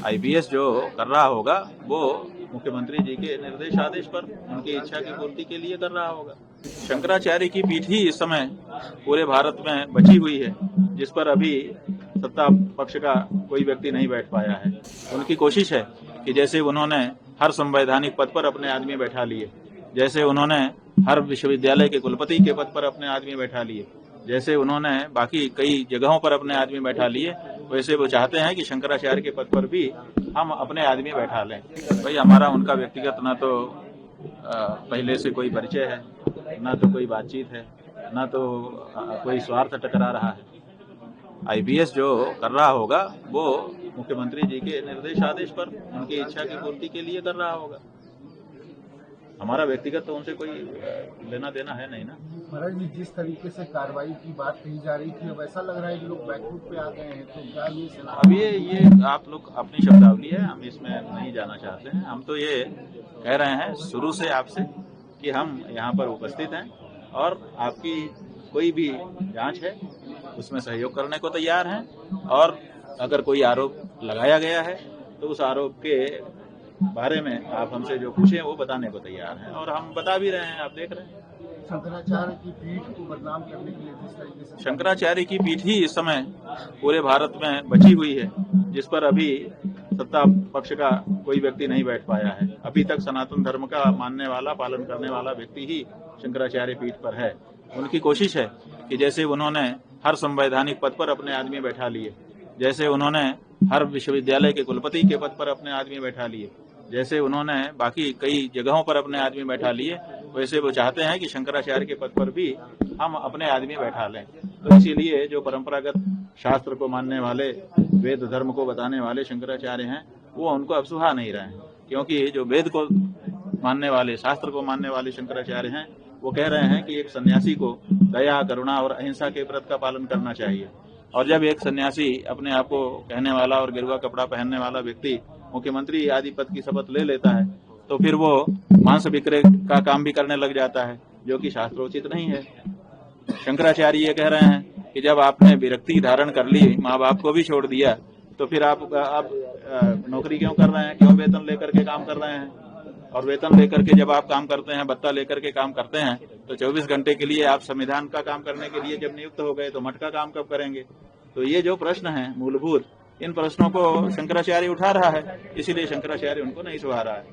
IPS जो कर रहा होगा वो मुख्यमंत्री जी के निर्देश आदेश पर उनकी इच्छा की पूर्ति के लिए कर रहा होगा। शंकराचार्य की पीठ ही इस समय पूरे भारत में बची हुई है, जिस पर अभी सत्ता पक्ष का कोई व्यक्ति नहीं बैठ पाया है। उनकी कोशिश है कि जैसे उन्होंने हर संवैधानिक पद पर अपने आदमी बैठा लिए, जैसे उन्होंने हर विश्वविद्यालय के कुलपति के पद पर अपने आदमी बैठा लिए, जैसे उन्होंने बाकी कई जगहों पर अपने आदमी बैठा लिए, वैसे वो चाहते हैं कि शंकराचार्य के पद पर भी हम अपने आदमी बैठा लें। भाई हमारा उनका व्यक्तिगत ना तो पहले से कोई परिचय है, ना तो कोई बातचीत है, ना तो कोई स्वार्थ टकरा रहा है। आईपीएस जो कर रहा होगा वो मुख्यमंत्री जी के निर्देश आदेश पर उनकी इच्छा की पूर्ति के लिए कर रहा होगा। हमारा व्यक्तिगत तो उनसे कोई लेना देना है नहीं ना। महाराज जी, जिस तरीके से कार्रवाई की बात कही जा रही थी, अब ऐसा लग रहा है कि लोग बैकफुट पे आ गए हैं, तो क्या ये अब ये आप लोग अपनी शब्दावली है, हम इसमें नहीं जाना चाहते हैं। हम तो ये कह रहे हैं शुरू से आपसे कि हम यहाँ पर उपस्थित हैं और आपकी कोई भी जांच है उसमें सहयोग करने को तैयार हैं, और अगर कोई आरोप लगाया गया है तो उस आरोप के बारे में आप हमसे जो पूछें वो बताने को तैयार हैं, और हम बता भी रहे हैं, आप देख रहे हैं। शंकराचार्य की पीठ को बदनाम करने के लिए जिस तरीके से शंकराचार्य की पीठ ही इस समय पूरे भारत में बची हुई है, जिस पर अभी सत्ता पक्ष का कोई व्यक्ति नहीं बैठ पाया है। अभी तक सनातन धर्म का मानने वाला, पालन करने वाला व्यक्ति ही शंकराचार्य पीठ पर है। उनकी कोशिश है कि जैसे उन्होंने हर संवैधानिक पद पर अपने आदमी बैठा लिए, जैसे उन्होंने हर विश्वविद्यालय के कुलपति के पद पर अपने आदमी बैठा लिए, जैसे उन्होंने बाकी कई जगहों पर अपने आदमी बैठा लिए, वैसे वो चाहते हैं कि शंकराचार्य के पद पर भी हम अपने आदमी बैठा लें। तो इसीलिए जो परंपरागत शास्त्र को मानने वाले, वेद धर्म को बताने वाले शंकराचार्य हैं, वो उनको अब सुहा नहीं रहे हैं, क्योंकि जो वेद को मानने वाले, शास्त्र को मानने वाले शंकराचार्य हैं, वो कह रहे हैं कि एक सन्यासी को दया, करुणा और अहिंसा के व्रत का पालन करना चाहिए। और जब एक सन्यासी, अपने आप को कहने वाला और गेरुआ कपड़ा पहनने वाला व्यक्ति मुख्यमंत्री आदि पद की शपथ ले लेता है, तो फिर वो मांस विक्रय का काम भी करने लग जाता है, जो कि शास्त्रोचित नहीं है। शंकराचार्य ये कह रहे हैं कि जब आपने विरक्ति धारण कर ली, माँ बाप को भी छोड़ दिया, तो फिर आप नौकरी क्यों कर रहे हैं, क्यों वेतन लेकर के काम कर रहे हैं? और वेतन लेकर के जब आप काम करते हैं, भत्ता लेकर के काम करते हैं, तो 24 घंटे के लिए आप संविधान का काम करने के लिए जब नियुक्त हो गए, तो मठ का काम कब करेंगे? तो ये जो प्रश्न है मूलभूत, इन प्रश्नों को शंकराचार्य उठा रहा है, इसीलिए शंकराचार्य उनको नहीं सुहा रहा है।